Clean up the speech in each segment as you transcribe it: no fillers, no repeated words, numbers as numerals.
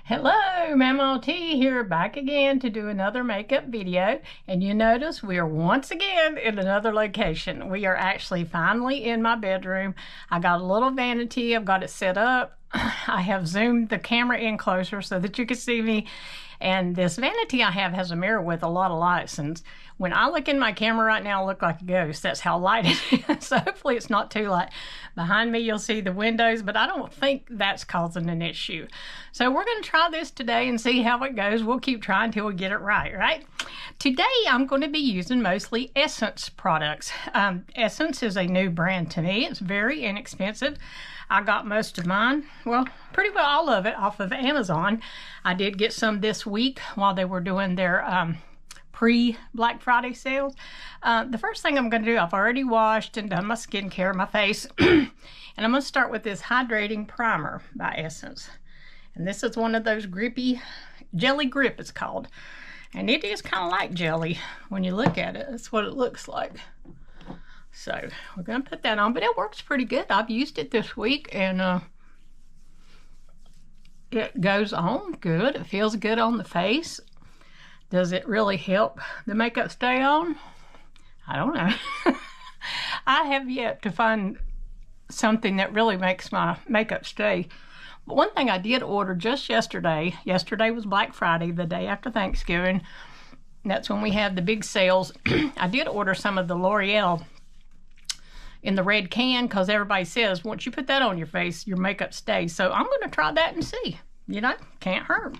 Hello, Mama T here, back again to do another makeup video. And you notice we are once again in another location. We are actually finally in my bedroom. I got a little vanity. I've got it set up. I have zoomed the camera in closer so that you can see me. And this vanity I have has a mirror with a lot of lights. And when I look in my camera right now, I look like a ghost. That's how light it is. So hopefully it's not too light. Behind me, you'll see the windows, but I don't think that's causing an issue. So we're going to try this today and see how it goes. We'll keep trying till we get it right? Today, I'm going to be using mostly Essence products. Essence is a new brand to me. It's very inexpensive. I got most of mine, well, pretty well all of it off of Amazon. I did get some this week while they were doing their pre-Black Friday sales. The first thing I'm going to do, I've already washed and done my skincare, my face, and I'm going to start with this Hydrating Primer by Essence. And this is one of those grippy, Jelly Grip it's called. And it is kind of like jelly when you look at it. That's what it looks like. So we're going to put that on, but it works pretty good. I've used it this week and it goes on good. It feels good on the face. Does it really help the makeup stay on? I don't know. I have yet to find something that really makes my makeup stay. But one thing I did order just yesterday was Black Friday, the day after Thanksgiving. That's when we had the big sales. I did order some of the L'Oreal in the red can because everybody says once you put that on your face, your makeup stays. So I'm going to try that and see. You know, can't hurt.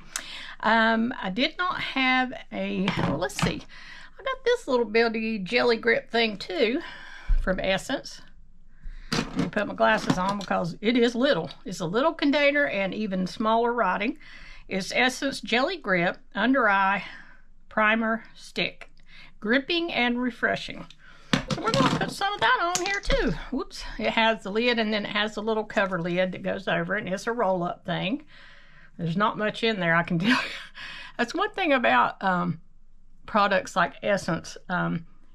I did not have well, let's see. I got this little bitty jelly grip thing too from Essence. Let me put my glasses on because it is little. It's a little container and even smaller writing. It's Essence Jelly Grip Under Eye Primer Stick. Gripping and refreshing. So we're going to put some of that on here too. Whoops. It has the lid and then it has the little cover lid that goes over it. And it's a roll-up thing. There's not much in there, I can tell you. That's one thing about products like Essence,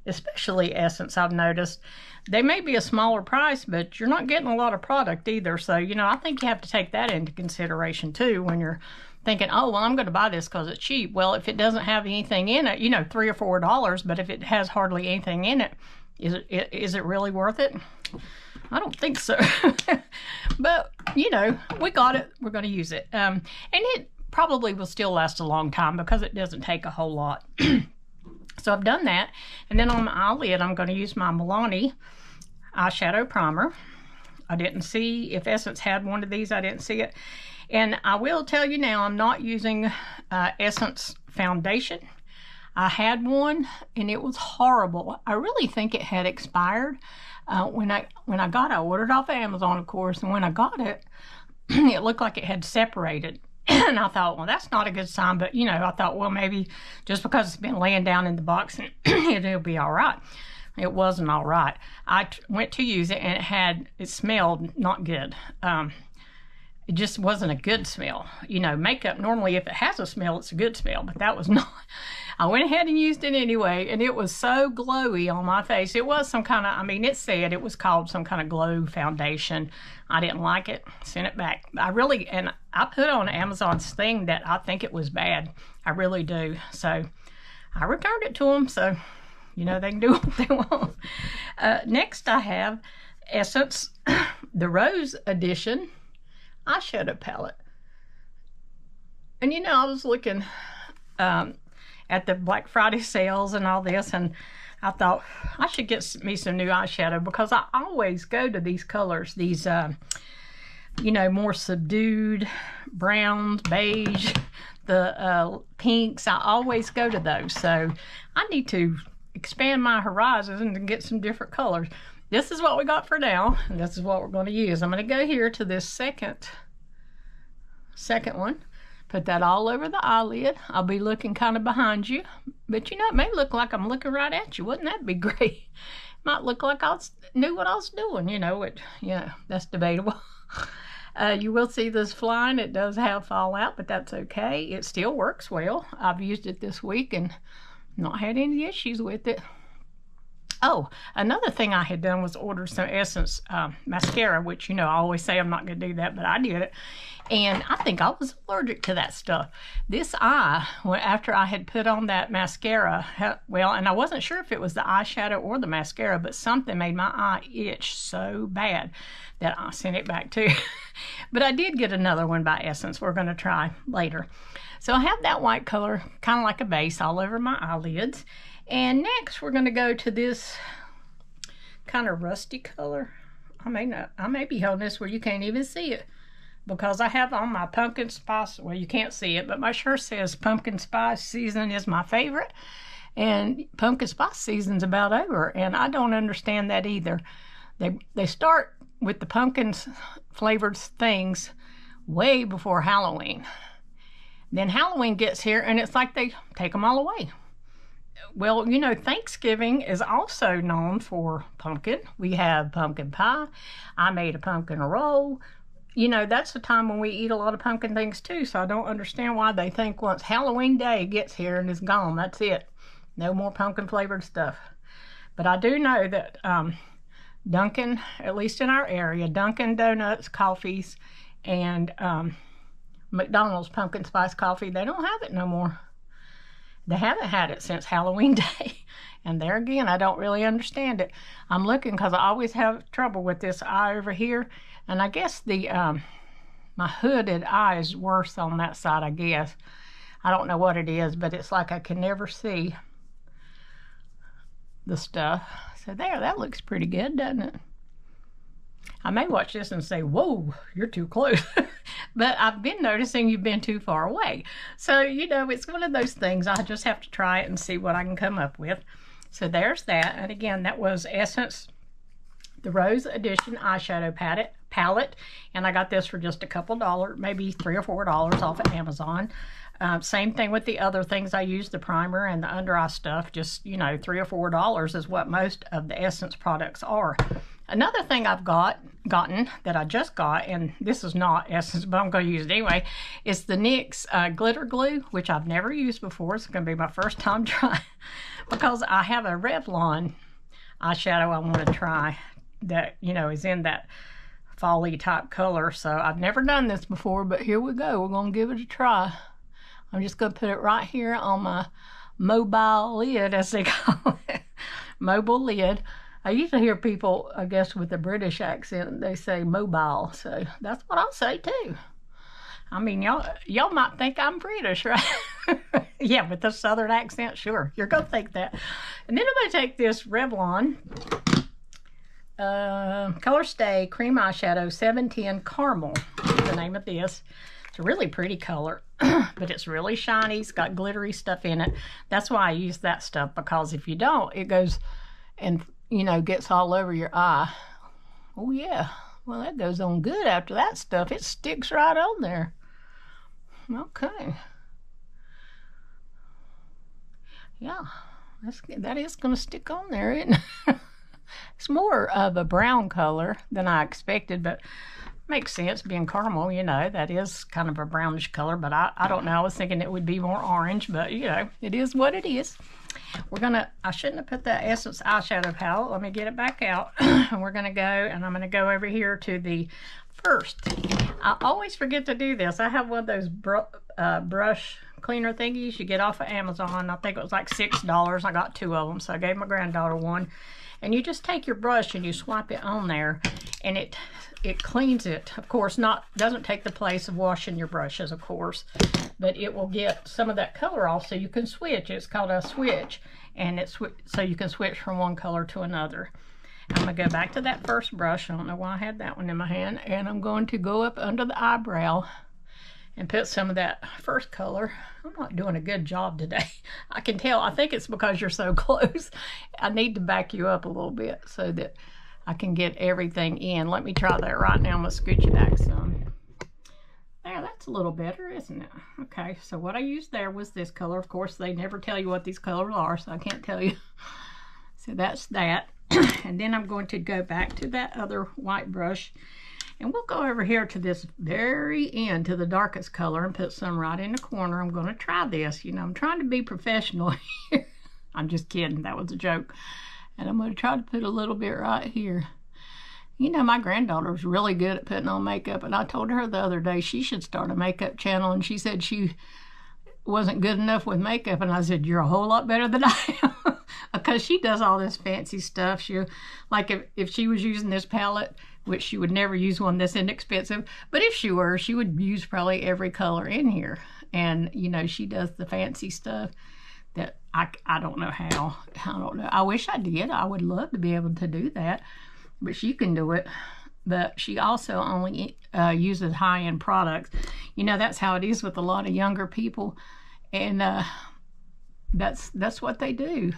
especially Essence, I've noticed. They may be a smaller price, but you're not getting a lot of product either. So, you know, I think you have to take that into consideration too when you're thinking, oh, well, I'm going to buy this because it's cheap. Well, if it doesn't have anything in it, you know, $3 or $4, but if it has hardly anything in it, is it really worth it? I don't think so. But, you know, we got it. We're going to use it. And it probably will still last a long time because it doesn't take a whole lot. So I've done that. And then on my eyelid, I'm going to use my Milani eyeshadow primer. I didn't see if Essence had one of these. I didn't see it. And I will tell you now, I'm not using Essence foundation. I had one and it was horrible. I really think it had expired. When I ordered off of Amazon, of course, and when I got it, it looked like it had separated. And I thought, well, that's not a good sign. But, you know, I thought, well, maybe just because it's been laying down in the box, it'll be all right. It wasn't all right. I went to use it, and it smelled not good. It just wasn't a good smell. You know, makeup, normally if it has a smell, it's a good smell, but that was not. I went ahead and used it anyway, and it was so glowy on my face. It was some kind of, I mean, it said it was called some kind of glow foundation. I didn't like it, sent it back. And I put on Amazon's thing that I think it was bad. I really do. So I returned it to them, so, you know, they can do what they want. Next, I have Essence, the Rose Edition eyeshadow palette. And, you know, I was looking at the Black Friday sales and all this, and I thought I should get me some new eyeshadow because I always go to these colors, these, you know, more subdued browns, beige, the pinks. I always go to those. So I need to expand my horizons and get some different colors. This is what we got for now, and this is what we're going to use. I'm going to go here to this second one. Put that all over the eyelid. I'll be looking kind of behind you. But, you know, it may look like I'm looking right at you. Wouldn't that be great? Might look like I knew what I was doing, you know. That's debatable. You will see this flying. It does have fallout, but that's okay. It still works well. I've used it this week and not had any issues with it. Oh, another thing I had done was order some Essence mascara, which, you know, I always say I'm not going to do that, but I did it. And I think I was allergic to that stuff. This eye, after I had put on that mascara, well, and I wasn't sure if it was the eyeshadow or the mascara, but something made my eye itch so bad that I sent it back too. But I did get another one by Essence we're going to try later. So I have that white color, kind of like a base, all over my eyelids. And next we're going to go to this kind of rusty color. I may be holding this where you can't even see it, because I have on my pumpkin spice. Well, you can't see it, but my shirt says pumpkin spice season is my favorite. And pumpkin spice season's about over, and I don't understand that either. They start with the pumpkin flavored things way before Halloween. Then Halloween gets here, and it's like they take them all away. Well, you know, Thanksgiving is also known for pumpkin. We have pumpkin pie. I made a pumpkin roll. You know, that's the time when we eat a lot of pumpkin things too, so I don't understand why they think once Halloween Day gets here and is gone, that's it. No more pumpkin flavored stuff. But I do know that Dunkin', at least in our area, Dunkin' Donuts, coffees, and McDonald's pumpkin spice coffee, they don't have it no more. They haven't had it since Halloween Day. And there again, I don't really understand it. I'm looking because I always have trouble with this eye over here. And I guess the my hooded eye is worse on that side, I guess. I don't know what it is, but it's like I can never see the stuff. So there, that looks pretty good, doesn't it? I may watch this and say, whoa, you're too close. But I've been noticing you've been too far away. So, you know, it's one of those things. I just have to try it and see what I can come up with. So there's that. And again, that was Essence, the Rose Edition eyeshadow palette. And I got this for just a couple dollars, maybe $3 or $4 off of Amazon. Same thing with the other things I use, the primer and the under eye stuff. Just, you know, $3 or $4 is what most of the Essence products are. Another thing I've gotten that I just got, and this is not Essence, but I'm going to use it anyway, is the NYX glitter glue, which I've never used before. It's going to be my first time trying, because I have a Revlon eyeshadow I want to try that, you know, is in that fall-y type color. So I've never done this before, but here we go. We're going to give it a try. I'm just going to put it right here on my mobile lid, as they call it, mobile lid. I usually hear people, I guess, with a British accent, they say mobile. So that's what I'll say too. I mean, y'all might think I'm British, right? Yeah, with the southern accent, sure. You're going to think that. And then I'm going to take this Revlon Color Stay Cream Eyeshadow 710 Caramel, is the name of this. It's a really pretty color, but it's really shiny. It's got glittery stuff in it. That's why I use that stuff, because if you don't, it goes and, you know, gets all over your eye. Oh yeah, well, that goes on good after that stuff. It sticks right on there. Okay. Yeah, that is going to stick on there, isn't it? It's more of a brown color than I expected, but makes sense, being caramel, you know, that is kind of a brownish color, but I don't know. I was thinking it would be more orange, but, you know, it is what it is. I shouldn't have put that Essence eyeshadow palette. Let me get it back out. And we're going to go, and I'm going to go over here to the first. I always forget to do this. I have one of those brush cleaner thingies you get off of Amazon. I think it was like $6. I got 2 of them, so I gave my granddaughter one. And you just take your brush and you swipe it on there, and it cleans it. Of course, doesn't take the place of washing your brushes, of course, but it will get some of that color off, so you can switch. It's called a switch, and so you can switch from one color to another. I'm going to go back to that first brush. I don't know why I had that one in my hand, and I'm going to go up under the eyebrow and put some of that first color. I'm not doing a good job today. I can tell. I think it's because you're so close. I need to back you up a little bit so that I can get everything in. Let me try that right now. I'm going to scoot you back some. There, that's a little better, isn't it? Okay, so what I used there was this color. Of course, they never tell you what these colors are, so I can't tell you. So that's that. And then I'm going to go back to that other white brush, and we'll go over here to this very end, to the darkest color, and put some right in the corner. I'm going to try this. You know, I'm trying to be professional here. I'm just kidding. That was a joke. And I'm going to try to put a little bit right here. You know, my granddaughter's really good at putting on makeup, and I told her the other day she should start a makeup channel, and she said she wasn't good enough with makeup, and I said, you're a whole lot better than I am. Because she does all this fancy stuff. She, like if she was using this palette, which she would never use one this inexpensive, but if she were, she would use probably every color in here. And, you know, she does the fancy stuff that I don't know how. I don't know. I wish I did. I would love to be able to do that. But she can do it. But she also only uses high-end products. You know, that's how it is with a lot of younger people. And that's what they do.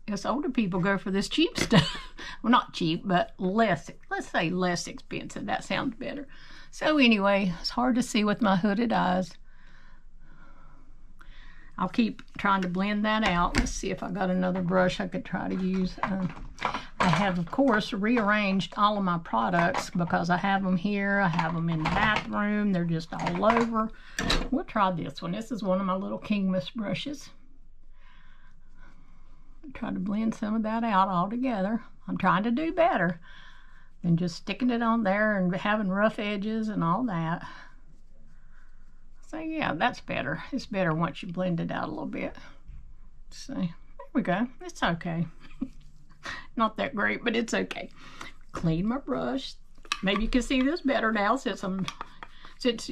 Us older people go for this cheap stuff. Well, not cheap, but less, let's say less expensive. That sounds better. So anyway, it's hard to see with my hooded eyes. I'll keep trying to blend that out. Let's see if I got another brush I could try to use. I have, of course, rearranged all of my products because I have them here. I have them in the bathroom. They're just all over. We'll try this one. This is one of my little King Miss brushes. Try to blend some of that out all together. I'm trying to do better than just sticking it on there and having rough edges and all that. So yeah, that's better. It's better once you blend it out a little bit. So there we go. It's okay. Not that great, but it's okay. Clean my brush. Maybe you can see this better now since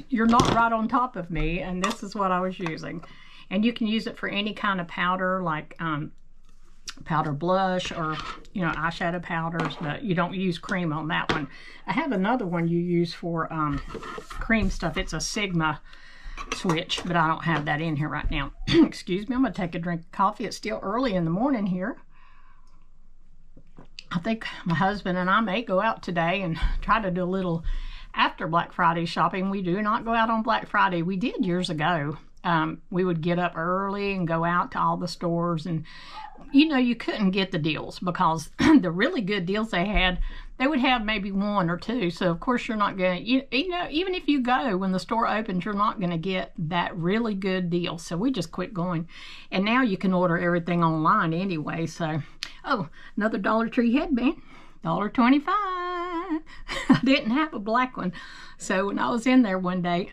you're not right on top of me, and this is what I was using. And you can use it for any kind of powder, like powder blush or, you know, eyeshadow powders, but you don't use cream on that one. I have another one you use for cream stuff. It's a Sigma switch, but I don't have that in here right now. Excuse me, I'm gonna take a drink of coffee. It's still early in the morning here. I think my husband and I may go out today and try to do a little after Black Friday shopping. We do not go out on Black Friday. We did years ago. We would get up early and go out to all the stores, and you know, you couldn't get the deals because the really good deals they had, they would have maybe one or two. So of course you're not going to, you know, even if you go when the store opens, you're not going to get that really good deal. So we just quit going. And now you can order everything online anyway. So, oh, another Dollar Tree headband, $1.25. I didn't have a black one. So when I was in there one day,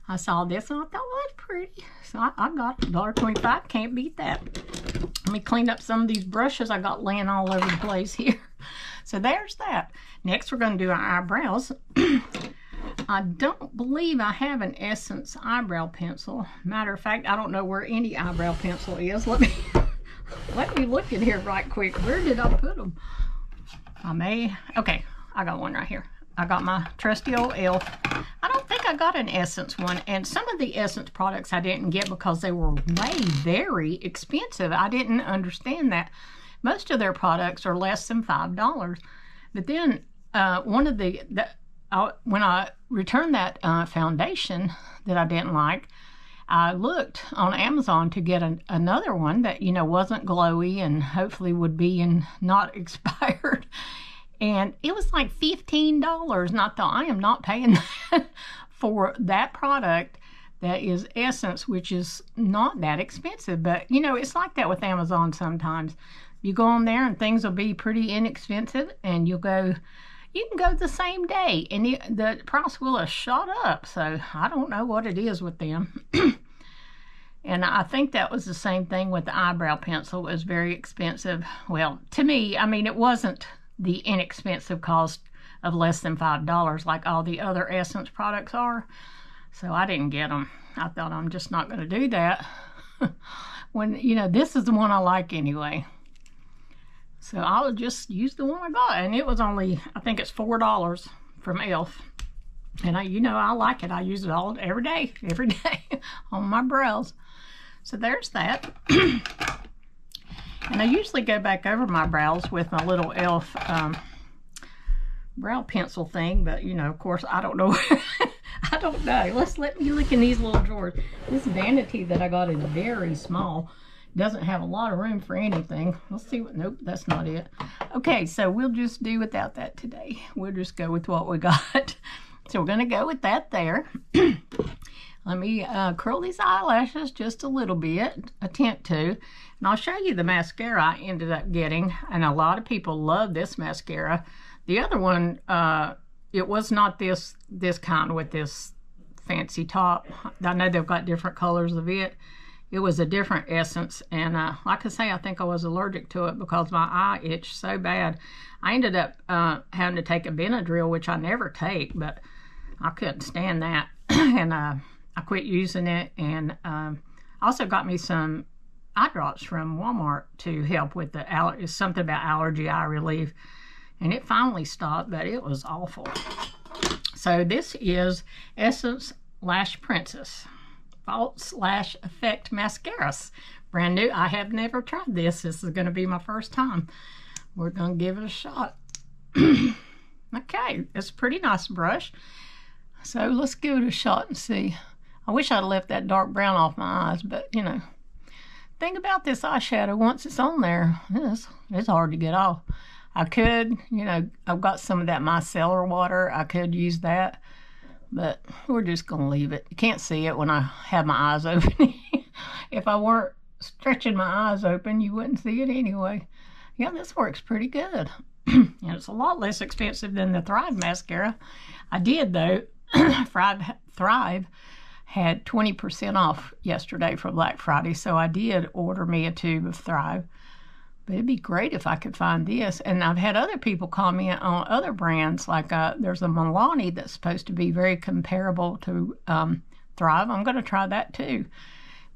I saw this and I thought, well, that's pretty. So I got $1.25. Can't beat that. Let me clean up some of these brushes I got laying all over the place here. So there's that. Next, we're going to do our eyebrows. I don't believe I have an Essence eyebrow pencil. Matter of fact, I don't know where any eyebrow pencil is. Let me look in here right quick. Where did I put them? Okay, I got one right here. I got my trusty old e.l.f. I don't think I got an Essence one, and some of the Essence products I didn't get because they were very expensive. I didn't understand that. Most of their products are less than $5. But then one of when I returned that foundation that I didn't like, I looked on Amazon to get another one that, you know, wasn't glowy and hopefully would be not expired. And it was like $15. And I thought, I am not paying that for that product that is Essence, which is not that expensive. But, you know, it's like that with Amazon sometimes. You go on there and things will be pretty inexpensive, and you can go the same day, and the price will have shot up. So I don't know what it is with them. And I think that was the same thing with the eyebrow pencil. It was very expensive. Well, to me, I mean, it wasn't the inexpensive cost of less than $5 like all the other Essence products are. So I didn't get them. I thought, I'm just not going to do that. When, you know, this is the one I like anyway. So I'll just use the one I got. And it was only, I think it's $4 from e.l.f. And I like it. I use it every day on my brows. So there's that. And I usually go back over my brows with my little e.l.f. Brow pencil thing, but you know, of course, I don't know. I don't know. Let me look in these little drawers. This vanity that I got is very small. Doesn't have a lot of room for anything. Let's see what, nope, that's not it. Okay, so we'll just do without that today. We'll just go with what we got. So we're gonna go with that there. Let me curl these eyelashes just a little bit, attempt to. And I'll show you the mascara I ended up getting. And a lot of people love this mascara. The other one, it was not this kind with this fancy top. I know they've got different colors of it. It was a different essence, and like I say, I think I was allergic to it because my eye itched so bad. I ended up having to take a Benadryl, which I never take, but I couldn't stand that, and I quit using it. And also got me some eye drops from Walmart to help with the something about allergy eye relief, and it finally stopped, but it was awful. So this is Essence Lash Princess False Lash Effect Mascara. Brand new. I have never tried this. This is going to be my first time. We're going to give it a shot. Okay, it's a pretty nice brush. So let's give it a shot and see. I wish I'd left that dark brown off my eyes, but you know, thing about this eyeshadow, once it's on there, it's hard to get off. I could, you know, I've got some of that micellar water. I could use that, but we're just going to leave it. You can't see it when I have my eyes open. If I weren't stretching my eyes open, you wouldn't see it anyway. Yeah, this works pretty good. And it's a lot less expensive than the Thrive mascara. I did, though. Thrive had 20% off yesterday for Black Friday, so I did order me a tube of Thrive. But it'd be great if I could find this. And I've had other people comment on other brands, like there's a Milani that's supposed to be very comparable to Thrive. I'm going to try that too.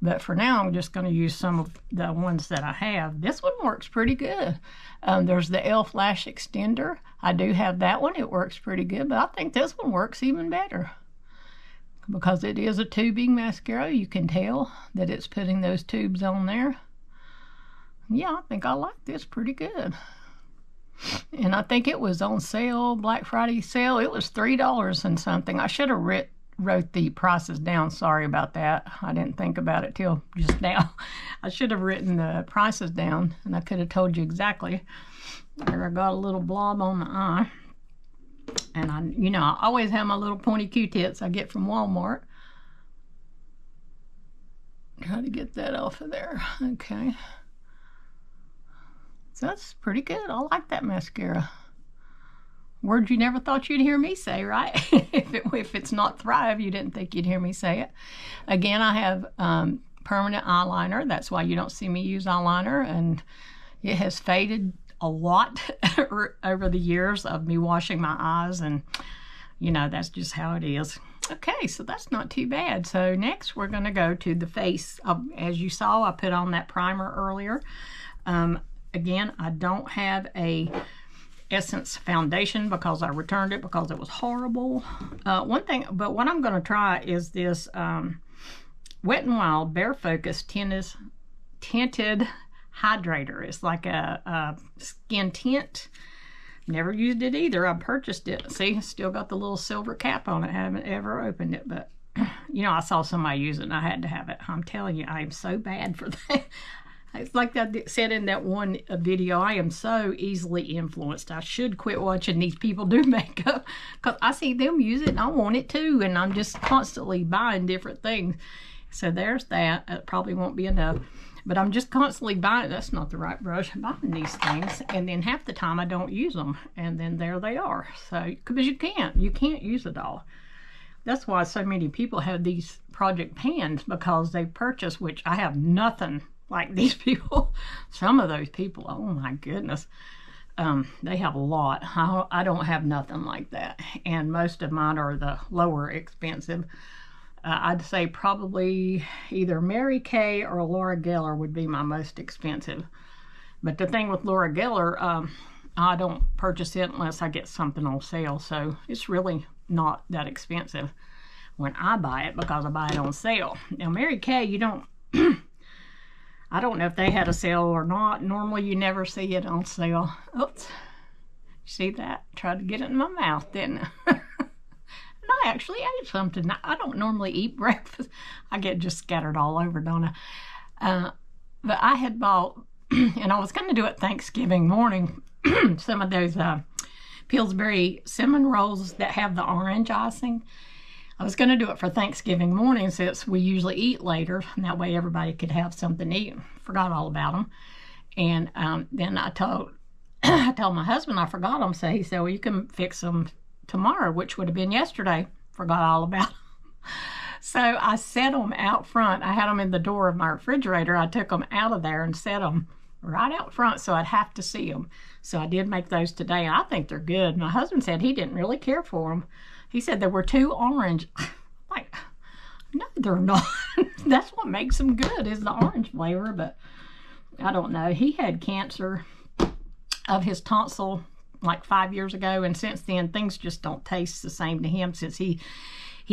But for now, I'm just going to use some of the ones that I have. This one works pretty good. There's the e.l.f. Lash Extender. I do have that one. It works pretty good, but I think this one works even better. Because it is a tubing mascara, you can tell that it's putting those tubes on there. Yeah, I think I like this pretty good. And I think it was on sale, Black Friday sale. It was $3 and something. I should have wrote the prices down. Sorry about that. I didn't think about it till just now. I should have written the prices down, and I could have told you exactly. There, I got a little blob on the eye. And I always have my little pointy Q-tips I get from Walmart. Try to get that off of there. Okay. So that's pretty good. I like that mascara. Words you never thought you'd hear me say, right? If it's not Thrive, you didn't think you'd hear me say it. Again, I have permanent eyeliner. That's why you don't see me use eyeliner. And it has faded a lot over the years of me washing my eyes. And, you know, that's just how it is. Okay, so that's not too bad. So next we're going to go to the face. As you saw, I put on that primer earlier. Again, I don't have a Essence foundation because I returned it because it was horrible. One thing, but what I'm going to try is this Wet n Wild Bare Focus Tinted Hydrator. It's like a skin tint. Never used it either. I purchased it. See, still got the little silver cap on it. Haven't ever opened it, but you know, I saw somebody use it and I had to have it. I'm telling you, I am so bad for that. It's like I said in that one video, I am so easily influenced. I should quit watching these people do makeup because I see them use it and I want it too. And I'm just constantly buying different things. So there's that. It probably won't be enough. But I'm just constantly buying. That's not the right brush. I'm buying these things. And then half the time I don't use them. And then there they are. So, because you can't use it all. That's why so many people have these project pans because they purchase, which I have nothing like these people. Some of those people, oh my goodness, they have a lot. I don't have nothing like that, and most of mine are the lower expensive. I'd say probably either Mary Kay or Laura Geller would be my most expensive. But the thing with Laura Geller, I don't purchase it unless I get something on sale, so it's really not that expensive when I buy it because I buy it on sale. Now Mary Kay, you don't I don't know if they had a sale or not. Normally you never see it on sale. Oops. See that? Tried to get it in my mouth, didn't I? And I actually ate something. I don't normally eat breakfast. I get just scattered all over, don't I? But I had bought, and I was going to do it Thanksgiving morning, some of those Pillsbury cinnamon rolls that have the orange icing. I was going to do it for Thanksgiving morning since we usually eat later, and that way everybody could have something to eat. Forgot all about them. And then I told my husband I forgot them, so he said, well, you can fix them tomorrow, which would have been yesterday. Forgot all about them. So I set them out front. I had them in the door of my refrigerator. I took them out of there and set them right out front so I'd have to see them. So I did make those today, and I think they're good. My husband said he didn't really care for them. He said they were too orange. Like, no, they're not. That's what makes them good, is the orange flavor, but I don't know. He had cancer of his tonsil like 5 years ago, and since then things just don't taste the same to him, since he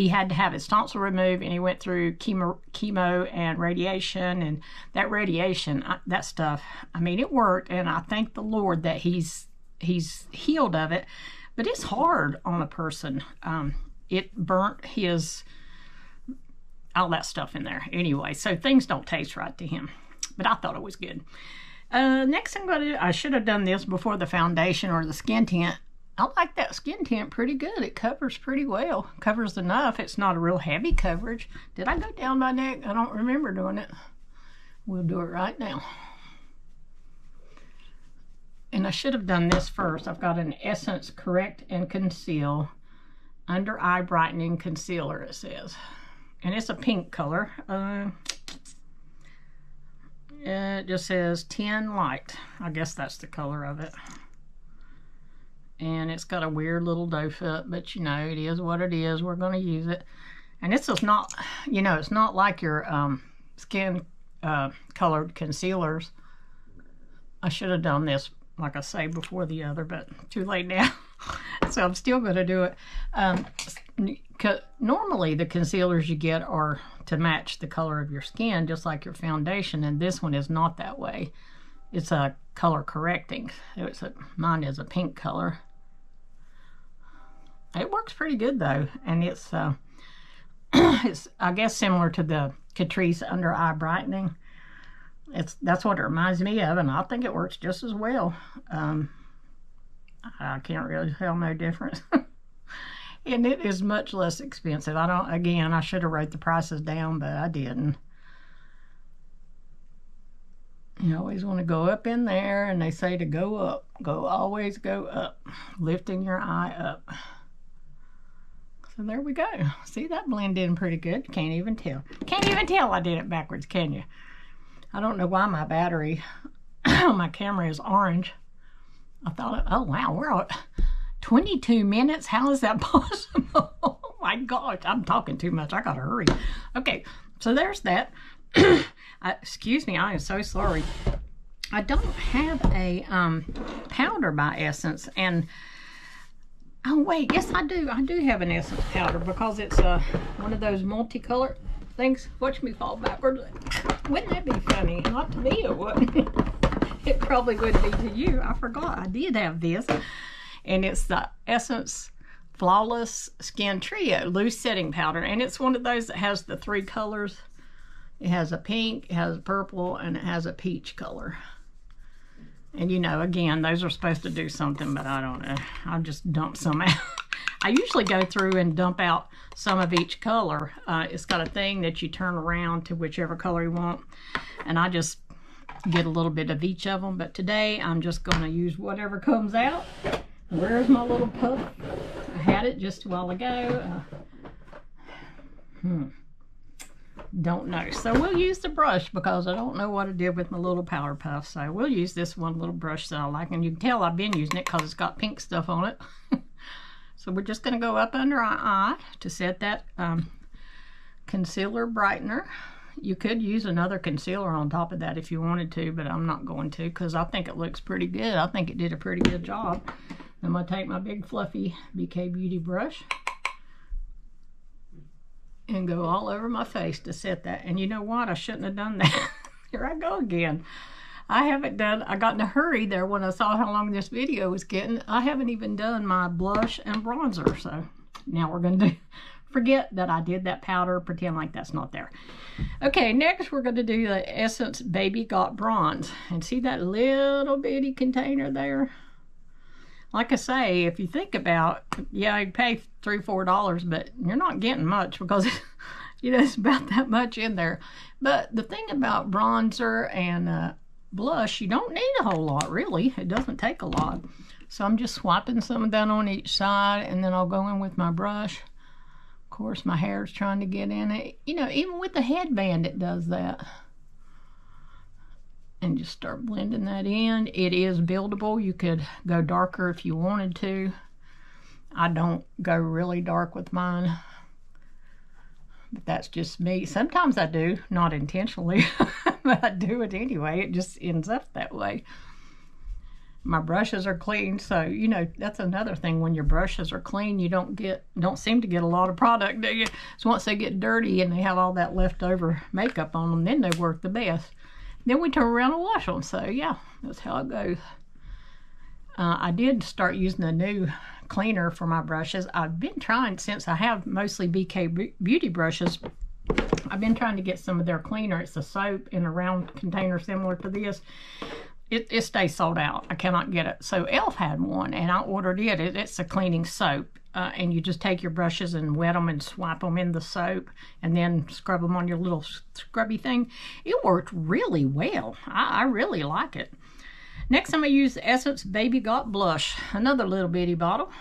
had to have his tonsil removed, and he went through chemo and radiation, and that radiation, that stuff, I mean, it worked, and I thank the Lord that he's healed of it. But it's hard on a person. It burnt his, all that stuff in there. Anyway, so things don't taste right to him. But I thought it was good. Next I'm going to do, I should have done this before the foundation or the skin tint. I like that skin tint pretty good. It covers pretty well. Covers enough. It's not a real heavy coverage. Did I go down my neck? I don't remember doing it. We'll do it right now. And I should have done this first. I've got an Essence Correct and Conceal Under Eye Brightening Concealer, it says. And it's a pink color. It just says 10 Light. I guess that's the color of it. And it's got a weird little doe foot, but you know, it is what it is. We're going to use it. And this is not, you know, it's not like your skin colored concealers. I should have done this, like I say, before the other, but too late now. So I'm still going to do it. Normally the concealers you get are to match the color of your skin, just like your foundation, and this one is not that way. It's a color correcting. Mine is a pink color. It works pretty good though, and it's it's, I guess, similar to the Catrice Under Eye Brightening. That's what it reminds me of, and I think it works just as well. I can't really tell no difference. And it is much less expensive. I should have wrote the prices down, but I didn't. You always want to go up in there, and they say to go up. Always go up. Lifting your eye up. So there we go. See, that blended in pretty good. Can't even tell. Can't even tell I did it backwards, can you? I don't know why my battery on my camera is orange. I thought, oh wow, we're at 22 minutes. How is that possible? Oh my gosh, I'm talking too much. I gotta hurry. Okay, so there's that. Excuse me, I am so sorry. I don't have a powder by Essence, and oh wait, yes I do. I do have an Essence powder because it's one of those multicolored things. Watch me fall backwards. Wouldn't that be funny? Not to me, it wouldn't. It probably would be to you. I forgot I did have this, and it's the Essence Flawless Skin Trio Loose Setting Powder, and it's one of those that has the 3 colors. It has a pink, it has a purple, and it has a peach color. And you know, again, those are supposed to do something, but I don't know. I'll just dump some out. I usually go through and dump out some of each color. It's got a thing that you turn around to whichever color you want, and I just get a little bit of each of them. But today I'm just going to use whatever comes out. Where's my little puff? I had it just a while ago. Don't know. So we'll use the brush because I don't know what I did with my little powder puff. So we'll use this one little brush that I like. And you can tell I've been using it because it's got pink stuff on it. So we're just going to go up under our eye to set that concealer brightener. You could use another concealer on top of that if you wanted to, but I'm not going to because I think it looks pretty good. I think it did a pretty good job. I'm going to take my big fluffy BK Beauty brush and go all over my face to set that. And you know what? I shouldn't have done that. Here I go again. I got in a hurry there when I saw how long this video was getting. I haven't even done my blush and bronzer. So now we're going to forget that I did that powder, pretend like that's not there. Okay, next we're going to do the Essence Baby Got Bronze. And see that little bitty container there? like I say, if you think about, yeah, you pay $3 or $4, but you're not getting much because you know, it's about that much in there. But the thing about bronzer and blush, you don't need a whole lot, really. It doesn't take a lot. So I'm just swiping some of that on each side, and then I'll go in with my brush. Of course, my hair's trying to get in it. You know, even with the headband, it does that. And just start blending that in. It is buildable. You could go darker if you wanted to. I don't go really dark with mine. But that's just me. Sometimes I do, not intentionally, but I do it anyway. It just ends up that way. My brushes are clean, so you know that's another thing. When your brushes are clean, you don't seem to get a lot of product, do you? So once they get dirty and they have all that leftover makeup on them, then they work the best. Then we turn around and wash them. So yeah, that's how it goes. I did start using a new cleaner for my brushes. I've been trying, since I have mostly BK Beauty brushes, I've been trying to get some of their cleaner. It's a soap in a round container similar to this. It stays sold out. I cannot get it. So Elf had one, and I ordered it. It's a cleaning soap. And you just take your brushes and wet them and swipe them in the soap and then scrub them on your little scrubby thing. It worked really well. I really like it. Next, I'm going to use the Essence Baby Got Blush, another little bitty bottle.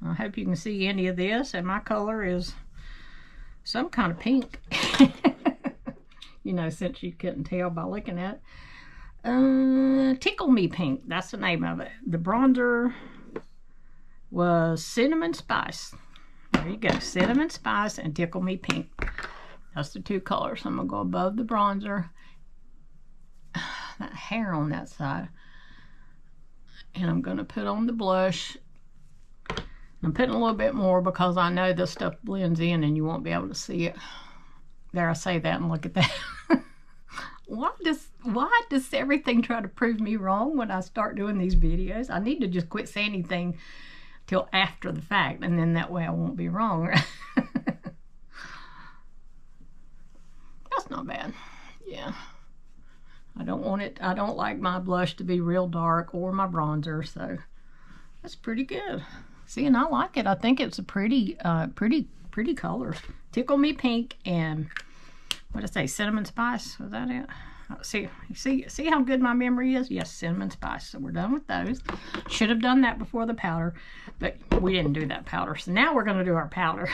I hope you can see any of this, and my color is some kind of pink. You know, since you couldn't tell by looking at it. Tickle Me Pink, that's the name of it. The bronzer was Cinnamon Spice. There you go, Cinnamon Spice and Tickle Me Pink. That's the two colors. I'm going to go above the bronzer. That hair on that side. And I'm going to put on the blush. I'm putting a little bit more because I know this stuff blends in and you won't be able to see it. There, I say that and look at that. Why does everything try to prove me wrong when I start doing these videos? I need to just quit saying anything till after the fact, and then that way I won't be wrong. That's not bad. Yeah. I don't like my blush to be real dark or my bronzer, so that's pretty good. See, and I like it. I think it's a pretty color. Tickle Me Pink and what did I say? Cinnamon Spice. Was that it? See how good my memory is? Yes, Cinnamon Spice. So we're done with those. Should have done that before the powder, but we didn't do that powder. So now we're going to do our powder.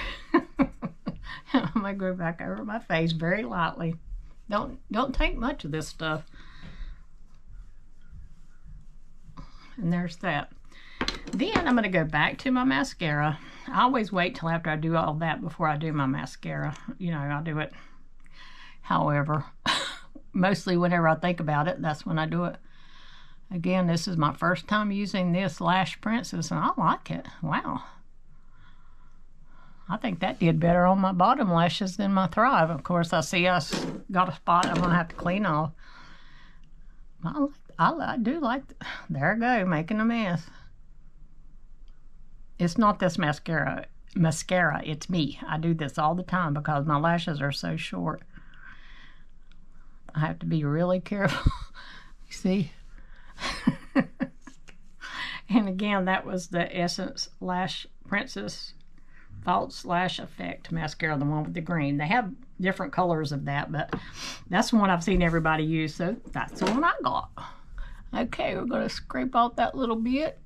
I'm going to go back over my face very lightly. Don't take much of this stuff. And there's that. Then I'm going to go back to my mascara. I always wait till after I do all that before I do my mascara. You know, I do it however. Mostly whenever I think about it, that's when I do it. Again, this is my first time using this Lash Princess, and I like it. Wow. I think that did better on my bottom lashes than my Thrive. Of course, I see I got a spot I'm going to have to clean off. I do like, there I go, making a mess. It's not this mascara, it's me. I do this all the time because my lashes are so short. I have to be really careful. You see? And again, that was the Essence Lash Princess False Lash Effect mascara, the one with the green. They have different colors of that, but that's the one I've seen everybody use, so that's the one I got. Okay, we're going to scrape out that little bit.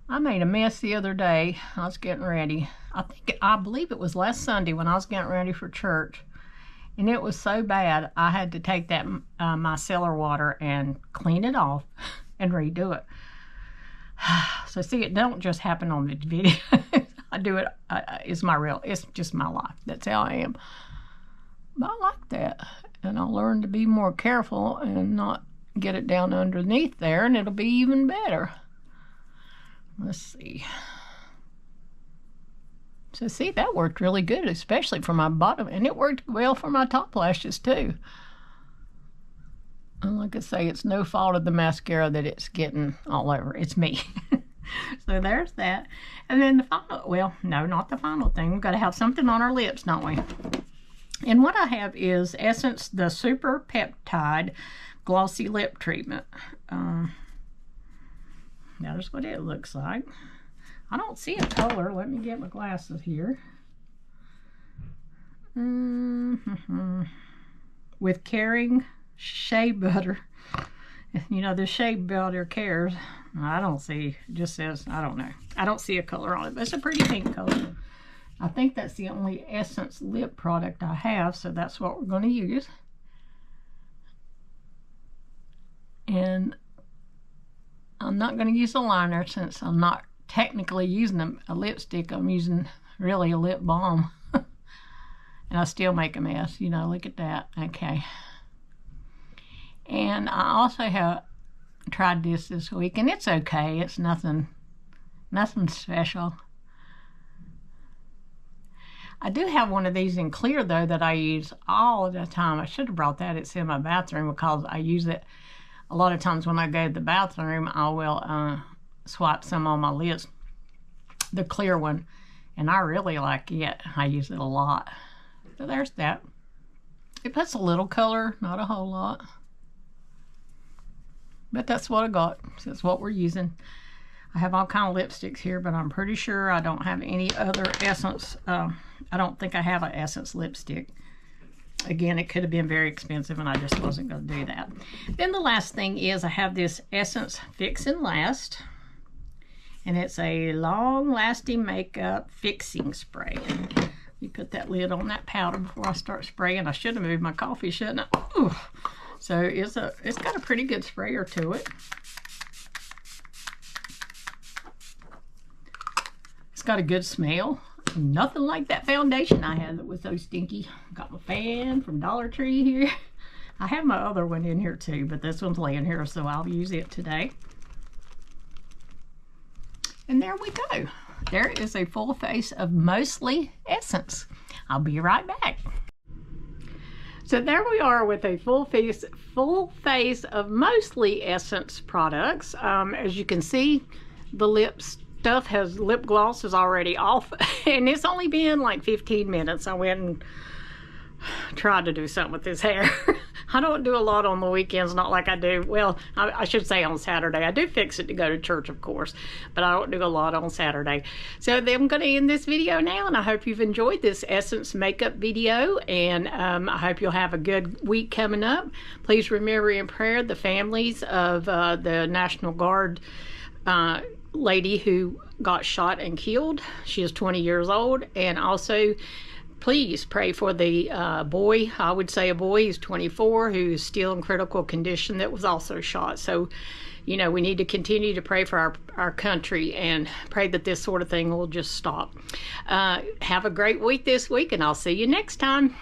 I made a mess the other day. I was getting ready. I believe it was last Sunday when I was getting ready for church. And it was so bad, I had to take that micellar water and clean it off and redo it. So see, it don't just happen on the video. I do it, it's just my life. That's how I am. But I like that. And I'll learn to be more careful and not get it down underneath there, and it'll be even better. Let's see. So see, that worked really good, especially for my bottom, and it worked well for my top lashes too. And like I say, it's no fault of the mascara that it's getting all over. It's me. So there's that. And then the final, well, no, not the final thing. We've got to have something on our lips, don't we? And what I have is Essence, the Super Peptide Glossy Lip Treatment. There's what it looks like. I don't see a color. Let me get my glasses here. With caring shea butter. You know, the shea butter cares. I don't see, it just says, I don't know. I don't see a color on it, but it's a pretty pink color. I think that's the only Essence lip product I have, so that's what we're going to use. And I'm not going to use a liner since I'm not technically using a lipstick. I'm using really a lip balm. And I still make a mess, you know, look at that. Okay. And I also have tried this week, and it's okay. It's nothing special. I do have one of these in clear, though, that I use all the time. I should have brought that. It's in my bathroom because I use it a lot of times when I go to the bathroom. I will swipe some on my lips, the clear one, and I really like it. I use it a lot. So there's that. It puts a little color, not a whole lot. But that's what I got. So that's what we're using. I have all kind of lipsticks here, but I'm pretty sure I don't have any other Essence. I don't think I have an Essence lipstick. Again, it could have been very expensive, and I just wasn't going to do that. Then the last thing is I have this Essence Fix and Last. And it's a long-lasting makeup fixing spray. You put that lid on that powder before I start spraying. I should have moved my coffee, shouldn't I? Ooh. So it's got a pretty good sprayer to it. It's got a good smell. Nothing like that foundation I had that was so stinky. Got my fan from Dollar Tree here. I have my other one in here too, but this one's laying here, so I'll use it today. And there we go. There is a full face of mostly Essence. I'll be right back. So there we are with a full face of mostly Essence products. As you can see, the lip gloss is already off, and it's only been like 15 minutes. I went and tried to do something with his hair. I don't do a lot on the weekends, not like I do, well, I should say on Saturday. I do fix it to go to church, of course, but I don't do a lot on Saturday. So I'm going to end this video now, and I hope you've enjoyed this Essence makeup video, and I hope you'll have a good week coming up. Please remember in prayer the families of the National Guard lady who got shot and killed. She is 20 years old, and also please pray for the boy, I would say a boy, he's 24, who's still in critical condition, that was also shot. So, you know, we need to continue to pray for our country and pray that this sort of thing will just stop. Have a great week this week, and I'll see you next time.